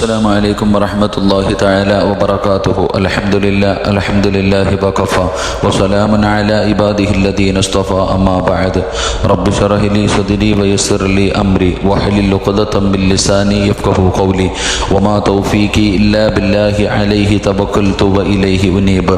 السلام عليكم ورحمة الله تعالى وبركاته. الحمد لله وكفى وسلام على عباده الذين اصطفى. أما بعد رب اشرح لي صدري ويسر لي أمري واحلل عقدة من لساني يفقهوا قولي وما توفيقي إلا بالله عليه توكلت وإليه أنيب.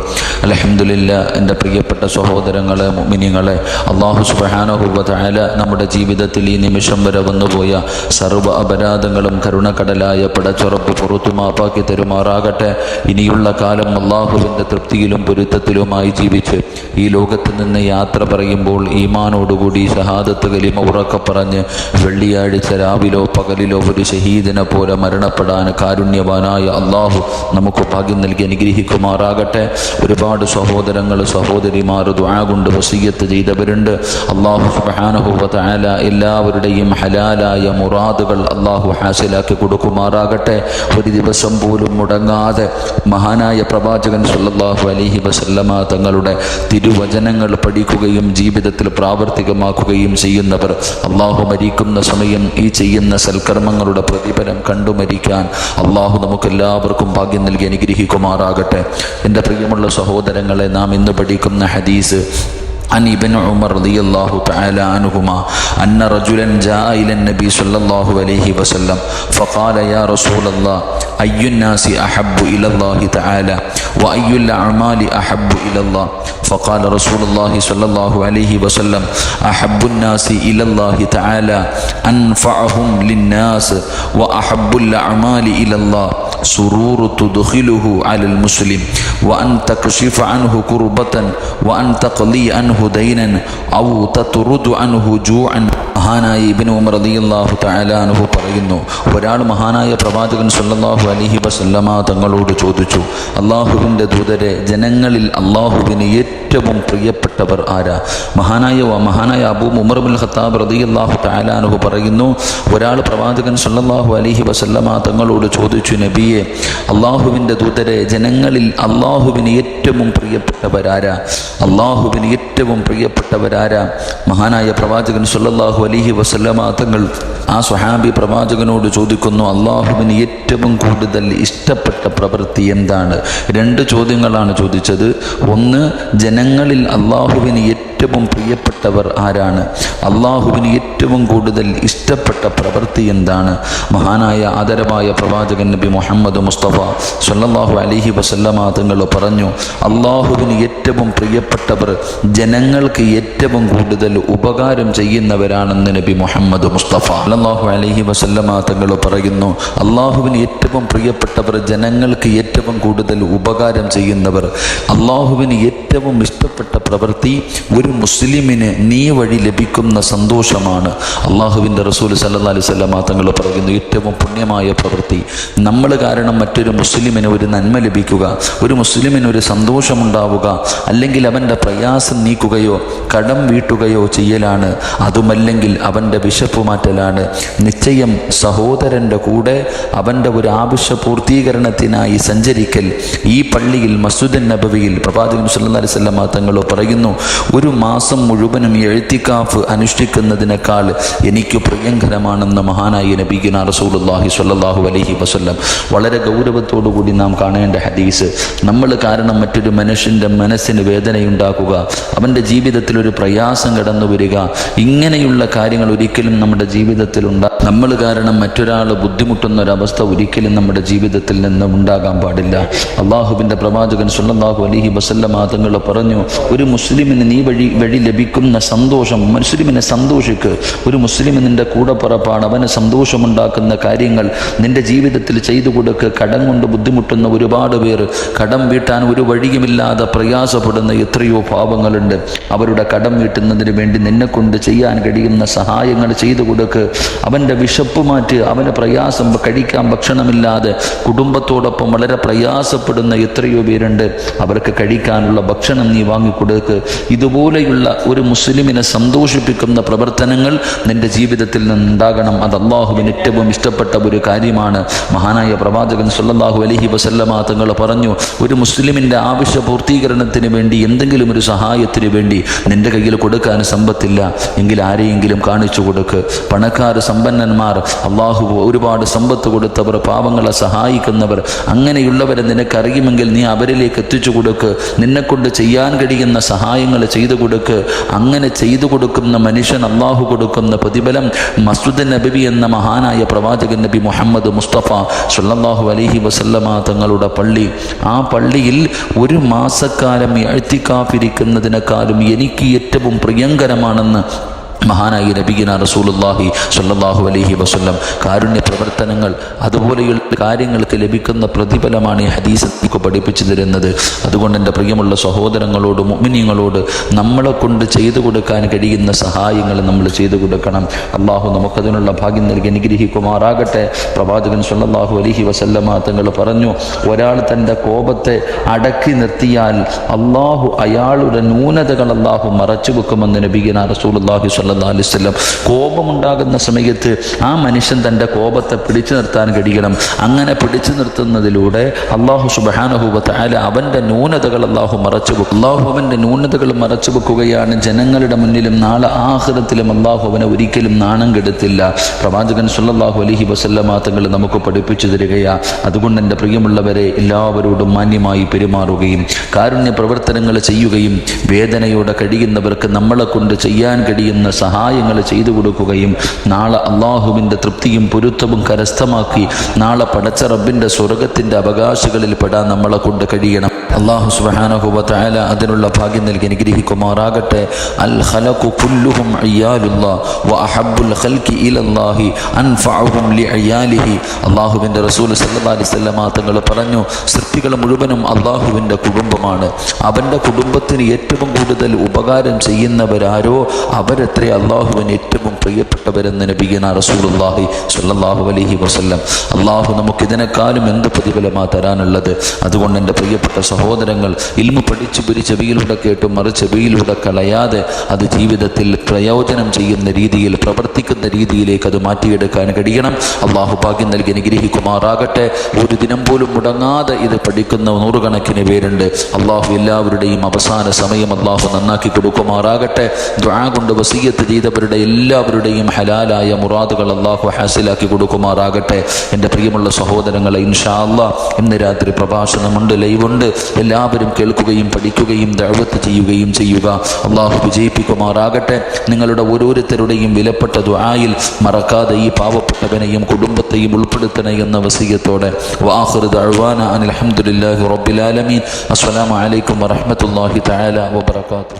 الحمد لله. എൻ്റെ പ്രിയപ്പെട്ട സഹോദരങ്ങളെ, മുഅ്മിനീങ്ങളെ, അല്ലാഹു സുബ്ഹാനഹു വ തആല നമ്മുടെ ജീവിതത്തിൽ ഈ നിമിഷം വരെ വന്നുപോയ സർവ്വ അപരാധങ്ങളും കരുണക്കടലായ പടച്ചുറപ്പ് പുറത്തു മാപ്പാക്കി തരുമാറാകട്ടെ. ഇനിയുള്ള കാലം അള്ളാഹുവിൻ്റെ തൃപ്തിയിലും പൊരുത്തത്തിലുമായി ജീവിച്ച് ഈ ലോകത്ത് നിന്ന് യാത്ര പറയുമ്പോൾ ഈമാനോടുകൂടി ഷഹാദത്ത് കലിമ ഉറക്കെ പറഞ്ഞ് വെള്ളിയാഴ്ച രാവിലോ പകലിലോ ഒരു ഷഹീദിനെ പോലെ മരണപ്പെടാൻ കാരുണ്യവാനായ അള്ളാഹു നമുക്ക് ഭാഗ്യം നൽകി അനുഗ്രഹിക്കുമാറാകട്ടെ. ഒരുപാട് സഹോദരങ്ങൾ സഹോദരിമാർ ദുആ കൊണ്ട് വസിയ്യത്ത് ചെയ്തവരുണ്ട്. അള്ളാഹു സുബ്ഹാനഹു വ തആല എല്ലാവരുടെയും ഹലാലായ മുറാദുകൾ അള്ളാഹു ഹാസിലാക്കി കൊടുക്കുമാറാകട്ടെ. ഒരു ദിവസം പോലും മുടങ്ങാതെ മഹാനായ പ്രവാചകൻ സല്ലല്ലാഹു അലൈഹി വസല്ലമ തങ്ങളുടെ തിരുവചനങ്ങൾ പഠിക്കുകയും ജീവിതത്തിൽ പ്രാവർത്തികമാക്കുകയും ചെയ്യുന്നവർ അള്ളാഹു മരിക്കുന്ന സമയം ഈ ചെയ്യുന്ന സൽക്കർമ്മങ്ങളുടെ പ്രതിഫലം കണ്ടു മരിക്കാൻ അള്ളാഹു നമുക്കെല്ലാവർക്കും ഭാഗ്യം നൽകി അനുഗ്രഹിക്കുമാറാകട്ടെ. എൻ്റെ പ്രിയമുള്ള സഹോദരങ്ങളെ, നാം ഇന്ന് പഠിക്കുന്ന ഹദീസ് عن ابن عمر رضي الله تعالى عنهما أن رجلا جاء إلى النبي صلى الله عليه وسلم فقال يا رسول الله أي الناس أحب إلى الله تعالى وأي الأعمال أحب إلى الله فقال رسول الله صلى الله عليه وسلم أحب الناس إلى الله تعالى أنفعهم للناس وأحب الأعمال إلى الله سرور تدخله على المسلم وأن تكشف عنه كربة وأن تقضي عنه دينا أو تطرد عنه جوعا. മഹാനായ ഇബ്നു ഉമർ റളിയല്ലാഹു തആല അൻഹു പറയുന്നു, ഒരാൾ മഹാനായ പ്രവാചകൻ സല്ലല്ലാഹു അലൈഹി വസല്ലമ തങ്ങളോട് ചോദിച്ചു, അള്ളാഹുവിൻ്റെ ദൂതരെ, ജനങ്ങളിൽ അള്ളാഹുവിന് ഏറ്റവും പ്രിയപ്പെട്ടവർ ആരാ? മഹാനായ അബൂ ഉമർ ഇബ്നുൽ ഖത്താബ് റളിയല്ലാഹു തആല അൻഹു പറയുന്നു, ഒരാൾ പ്രവാചകൻ സല്ലല്ലാഹു അലൈഹി വസല്ലമ തങ്ങളോട് ചോദിച്ചു, നബിയെ, അള്ളാഹുവിൻ്റെ ദൂതരെ, ജനങ്ങളിൽ അള്ളാഹുവിന് ഏറ്റവും പ്രിയപ്പെട്ടവരാരാ? അള്ളാഹുവിന് ഏറ്റവും പ്രിയപ്പെട്ടവരാരാ? മഹാനായ പ്രവാചകൻ സല്ലല്ലാഹു അലൈഹി വസല്ലമ തങ്ങൾ ആ സ്വഹാബി പ്രവാചകനോട് ചോദിക്കുന്നു, അള്ളാഹുവിന് ഏറ്റവും കൂടുതൽ ഇഷ്ടപ്പെട്ട പ്രവൃത്തി എന്താണ്? രണ്ട് ചോദ്യങ്ങളാണ് ചോദിച്ചത്. ഒന്ന്, ജനങ്ങളിൽ അള്ളാഹുവിന് ഏറ്റവും പ്രിയപ്പെട്ടവർ ആരാണ്? അള്ളാഹുവിന് ഏറ്റവും കൂടുതൽ ഇഷ്ടപ്പെട്ട പ്രവൃത്തി എന്താണ്? മഹാനായ ആദരവായ പ്രവാചകൻ നബി മുഹമ്മദ് മുസ്തഫ സല്ലല്ലാഹു അലൈഹി വസല്ലമ തങ്ങൾ പറഞ്ഞു, അള്ളാഹുവിന് ഏറ്റവും പ്രിയപ്പെട്ടവർ ജനങ്ങൾക്ക് ഏറ്റവും കൂടുതൽ ഉപകാരം ചെയ്യുന്നവരാണെന്ന് നബി മുഹമ്മദ് മുസ്തഫ സല്ലല്ലാഹു അലൈഹി വസല്ലമ തങ്ങൾ പറയുന്നു, അള്ളാഹുവിന് ഏറ്റവും പ്രിയപ്പെട്ടവർ ജനങ്ങൾക്ക് ഏറ്റവും കൂടുതൽ ഉപകാരം ചെയ്യുന്നവർ. അള്ളാഹുവിന് ഏറ്റവും ഇഷ്ടപ്പെട്ട പ്രവൃത്തി ഒരു മുസ്ലിമിന് നീ വഴി ലഭിക്കുന്ന സന്തോഷമാണ്. അള്ളാഹുവിൻ്റെ റസൂൽ സല്ലല്ലാഹു അലൈഹി വസല്ലമ തങ്ങൾ പറയുന്നു, ഏറ്റവും പുണ്യമായ പ്രവൃത്തി നമ്മൾ കാരണം മറ്റൊരു മുസ്ലിമിന് ഒരു നന്മ ലഭിക്കുക, ഒരു മുസ്ലിമിന് ഒരു സന്തോഷമുണ്ടാവുക, അല്ലെങ്കിൽ അവൻ്റെ പ്രയാസം നീക്കുകയോ കടം വീട്ടുകയോ ചെയ്യലാണ്. അതുമല്ലെങ്കിൽ അവൻ്റെ വിശപ്പ് മാറ്റലാണ്. നിശ്ചയം സഹോദരൻ്റെ കൂടെ അവൻ്റെ ഒരു ആവശ്യ പൂർത്തീകരണത്തിനായി സഞ്ചരിക്കൽ. ഈ പള്ളിയിൽ മസ്ജിദുൻ നബവിയിൽ പ്രവാചകൻ സല്ലല്ലാഹു അലൈഹി വസല്ലമ തങ്ങൾ പറയുന്നു, ഒരു മാസം മുഴുവനും ഇഅ്തികാഫ് അനുഷ്ഠിക്കുന്നതിനേക്കാൾ എനിക്ക് പ്രിയങ്കരമാണെന്ന് മഹാനായ നബിയുനാ റസൂലുള്ളാഹി സ്വല്ലല്ലാഹു അലൈഹി വസല്ലം. വളരെ ഗൗരവത്തോടു കൂടി നാം കാണേണ്ട ഹദീസ്. നമ്മൾ കാരണം മറ്റൊരു മനുഷ്യൻ്റെ മനസ്സിന് വേദനയുണ്ടാക്കുക, അവൻ്റെ ജീവിതത്തിൽ ഒരു പ്രയാസം കടന്നു വരിക, ഇങ്ങനെയുള്ള കാര്യങ്ങൾ ഒരിക്കലും നമ്മുടെ ജീവിതത്തിൽ നമ്മൾ കാരണം മറ്റൊരാൾ ബുദ്ധിമുട്ടുന്ന ഒരവസ്ഥ ഒരിക്കലും നമ്മുടെ ജീവിതത്തിൽ നിന്ന് ഉണ്ടാകാൻ പാടില്ല. അള്ളാഹുവിൻ്റെ പ്രവാചകൻ സല്ലല്ലാഹു അലൈഹി വസല്ലമ തങ്ങൾ പറഞ്ഞു, ഒരു മുസ്ലിമിന് നീ വഴി ലഭിക്കുന്ന സന്തോഷം, മുസ്ലിമിനെ സന്തോഷിക്ക്. ഒരു മുസ്ലിം നിൻ്റെ കൂടപ്പുറപ്പാണ്, അവന് സന്തോഷമുണ്ടാക്കുന്ന കാര്യങ്ങൾ നിൻ്റെ ജീവിതത്തിൽ ചെയ്തു കൊടുക്ക്. കടം കൊണ്ട് ബുദ്ധിമുട്ടുന്ന ഒരുപാട് പേർ, കടം വീട്ടാൻ ഒരു വഴിയുമില്ലാതെ പ്രയാസപ്പെടുന്ന എത്രയോ പാവങ്ങളുണ്ട്. അവരുടെ കടം വീട്ടുന്നതിന് വേണ്ടി നിന്നെക്കൊണ്ട് ചെയ്യാൻ കഴിയുന്ന സഹായങ്ങൾ ചെയ്തു കൊടുക്ക്. അവൻ്റെ വിശപ്പ് മാറ്റ്. അവന് പ്രയാസം, കഴിക്കാൻ ഭക്ഷണമില്ലാതെ കുടുംബത്തോടൊപ്പം വളരെ പ്രയാസപ്പെടുന്ന എത്രയോ പേരുണ്ട്. അവർക്ക് കഴിക്കാനുള്ള ഭക്ഷണം നീ വാങ്ങിക്കൊടുക്ക്. ഇതുപോലെയുള്ള ഒരു മുസ്ലിമിനെ സന്തോഷിപ്പിക്കുന്ന പ്രവർത്തനങ്ങൾ നിൻ്റെ ജീവിതത്തിൽ നിന്നുണ്ടാകണം. അത് അള്ളാഹുവിന് ഏറ്റവും ഇഷ്ടപ്പെട്ട ഒരു കാര്യമാണ്. മഹാനായ പ്രവാചകൻ സല്ലല്ലാഹു അലൈഹി വസല്ലമ തങ്ങൾ പറഞ്ഞു, ഒരു മുസ്ലിമിൻ്റെ ആവശ്യ പൂർത്തീകരണത്തിന് വേണ്ടി, എന്തെങ്കിലും ഒരു സഹായത്തിന് വേണ്ടി നിൻ്റെ കയ്യിൽ കൊടുക്കാൻ സമ്പത്തില്ല എങ്കിൽ ആരെയെങ്കിലും മുന്നിലും കാണിച്ചു കൊടുക്ക്. പണക്കാർ, സമ്പന്നന്മാർ, അള്ളാഹു ഒരുപാട് സമ്പത്ത് കൊടുത്തവർ, പാവങ്ങളെ സഹായിക്കുന്നവർ, അങ്ങനെയുള്ളവരെ നിനക്കറിയുമെങ്കിൽ നീ അവരിലേക്ക് എത്തിച്ചു കൊടുക്ക്. നിന്നെക്കൊണ്ട് ചെയ്യാൻ കഴിയുന്ന സഹായങ്ങൾ ചെയ്തു കൊടുക്ക്. അങ്ങനെ ചെയ്തു കൊടുക്കുന്ന മനുഷ്യൻ അള്ളാഹു കൊടുക്കുന്ന പ്രതിഫലം മസ്ജിദ് നബവി എന്ന മഹാനായ പ്രവാചകൻ നബി മുഹമ്മദ് മുസ്തഫ സ്വല്ലല്ലാഹു അലൈഹി വസല്ലമ തങ്ങളുടെ പള്ളി, ആ പള്ളിയിൽ ഒരു മാസക്കാലം ഇഅ്തികാഫിരിക്കുന്നതിനേക്കാളും എനിക്ക് ഏറ്റവും പ്രിയങ്കരമാണെന്ന് മഹാനായി നബിയിന റസൂലുള്ളാഹി സ്വല്ലല്ലാഹു അലൈഹി വസല്ലം. കാരുണ്യ പ്രവർത്തനങ്ങൾ, അതുപോലെയുള്ള കാര്യങ്ങൾക്ക് ലഭിക്കുന്ന പ്രതിഫലമാണ് ഈ ഹദീസ് നമുക്ക് പഠിപ്പിച്ചു തരുന്നത്. അതുകൊണ്ട് എൻ്റെ പ്രിയമുള്ള സഹോദരങ്ങളോട്, മുഅ്മിനീങ്ങളോട് നമ്മളെ കൊണ്ട് ചെയ്തു കൊടുക്കാൻ കഴിയുന്ന സഹായങ്ങൾ നമ്മൾ ചെയ്തു കൊടുക്കണം. അള്ളാഹു നമുക്കതിനുള്ള ഭാഗ്യം നൽകി അനുഗ്രഹിക്കുമാറാകട്ടെ. പ്രവാചകൻ സ്വല്ലല്ലാഹു അലൈഹി വസല്ലമ തങ്ങൾ പറഞ്ഞു, ഒരാൾ തൻ്റെ കോപത്തെ അടക്കി നിർത്തിയാൽ അള്ളാഹു അയാളുടെ ന്യൂനതകൾ അള്ളാഹു മറച്ചു വെക്കുമെന്ന് നബിയിന റസൂലുള്ളാഹി സ്വല്ലല്ലാഹു അലൈഹി വസല്ലം. കോപമുണ്ടാകുന്ന സമയത്ത് ആ മനുഷ്യൻ തൻ്റെ കോപത്തെ പിടിച്ചു നിർത്താൻ കഴിയണം. അങ്ങനെ പിടിച്ചു നിർത്തുന്നതിലൂടെ അള്ളാഹു സുബ്ഹാനഹു വ തആല അവൻ്റെ ന്യൂനതകൾ അള്ളാഹു മറച്ചു വെക്കും. അള്ളാഹു അവൻ്റെ ന്യൂനതകൾ മറച്ചു വെക്കുകയാണ്. ജനങ്ങളുടെ മുന്നിലും നാളെ ആഖിറത്തിലും അള്ളാഹു അവനെ ഒരിക്കലും നാണം കെടുത്തില്ല. പ്രവാചകൻ സ്വല്ലല്ലാഹു അലൈഹി വസല്ലമ തങ്ങൾ നമുക്ക് പഠിപ്പിച്ചു തരികയാണ്. അതുകൊണ്ട് എൻ്റെ പ്രിയമുള്ളവരെ, എല്ലാവരോടും മാന്യമായി പെരുമാറുകയും കാരുണ്യ പ്രവർത്തനങ്ങൾ ചെയ്യുകയും വേദനയോടെ കഴിയുന്നവർക്ക് നമ്മളെ കൊണ്ട് ചെയ്യാൻ കഴിയുന്ന സഹായങ്ങൾ ചെയ്തു കൊടുക്കുകയും നാളെ അള്ളാഹുവിൻ്റെ തൃപ്തിയും പൊരുത്തവും കരസ്ഥമാക്കി നാളെ പടച്ച റബ്ബിൻ്റെ സ്വർഗത്തിൻ്റെ അവകാശികളിൽ പെടാൻ നമ്മളെ കൊണ്ട് കഴിയണം. അല്ലാഹു സുബ്ഹാനഹു വ തആല അതിനുള്ള ഭാഗ്യം നൽകി അനുഗ്രഹിക്കുമാറാകട്ടെ. അൽ ഖലഖു കുല്ലുഹും ഇയാലുല്ലാഹ് വ അഹബ്ബുൽ ഖൽഖി ഇലല്ലാഹി അൻഫഉഹും ലിഇയാലിഹി. അല്ലാഹുവിൻ്റെ റസൂൽ സല്ലല്ലാഹു അലൈഹി വസല്ലമ തങ്ങൾ പറഞ്ഞു, സൃഷ്ടികൾ മുഴുവനും അള്ളാഹുവിൻ്റെ കുടുംബമാണ്. അവൻ്റെ കുടുംബത്തിന് ഏറ്റവും കൂടുതൽ ഉപകാരം ചെയ്യുന്നവരാരോ അവരത്രേ അള്ളാഹുവിന് ഏറ്റവും പ്രിയപ്പെട്ടവരെന്ന് നബിയന റസൂലുള്ളാഹി സ്വല്ലല്ലാഹു അലൈഹി വസല്ലം. അള്ളാഹു നമുക്കിതിനേക്കാളും എന്ത് പ്രതിഫലമാണ് തരാനുള്ളത്? അതുകൊണ്ട് എൻ്റെ പ്രിയപ്പെട്ട സഹോദരങ്ങൾ, ഇൽമു പഠിച്ചു ഒരു ചെവിയിലൂടെ കേട്ടും മറു ചെവിയിലൂടെ കളയാതെ അത് ജീവിതത്തിൽ പ്രയോജനം ചെയ്യുന്ന രീതിയിൽ, പ്രവർത്തിക്കുന്ന രീതിയിലേക്ക് അത് മാറ്റിയെടുക്കാൻ കഴിയണം. അള്ളാഹു ഭാഗ്യം നൽകി അനുഗ്രഹിക്കുമാറാകട്ടെ. ഒരു ദിനം പോലും മുടങ്ങാതെ ഇത് പഠിക്കുന്ന നൂറുകണക്കിന് പേരുണ്ട്. അള്ളാഹു എല്ലാവരുടെയും അവസാന സമയം അള്ളാഹു നന്നാക്കി കൊടുക്കുമാറാകട്ടെ. ദുആ കൊണ്ട് വസിയ്യത്ത് ചെയ്തവരുടെ എല്ലാവരുടെയും ഹലാലായ മുറാദുകൾ അള്ളാഹു ഹാസിലാക്കി കൊടുക്കുമാറാകട്ടെ. എൻ്റെ പ്രിയമുള്ള സഹോദരങ്ങളെ, ഇൻഷാ അല്ലാഹ് ഇന്ന് രാത്രി പ്രഭാഷണമുണ്ട്, ലൈവുണ്ട്. എല്ലാവരും കേൾക്കുകയും പഠിക്കുകയും ദഅവത്ത് ചെയ്യുകയും ചെയ്യുക. അള്ളാഹു വിജയിപ്പിക്കുമാറാകട്ടെ. നിങ്ങളുടെ ഓരോരുത്തരുടെയും വിലപ്പെട്ട ദുആയിൽ മറക്കാതെ ഈ പാവപ്പെട്ടവനെയും കുടുംബത്തെയും ഉൾപ്പെടുത്തണേ എന്ന വസിയ്യത്തോടെ വആഖിറു ദഅ്വാനാ അനിൽ ഹംദുലില്ലാഹി റബ്ബിൽ ആലമീൻ. അസ്സലാമു അലൈക്കും വറഹ്മത്തുള്ളാഹി തആല വബറകാതുഹു.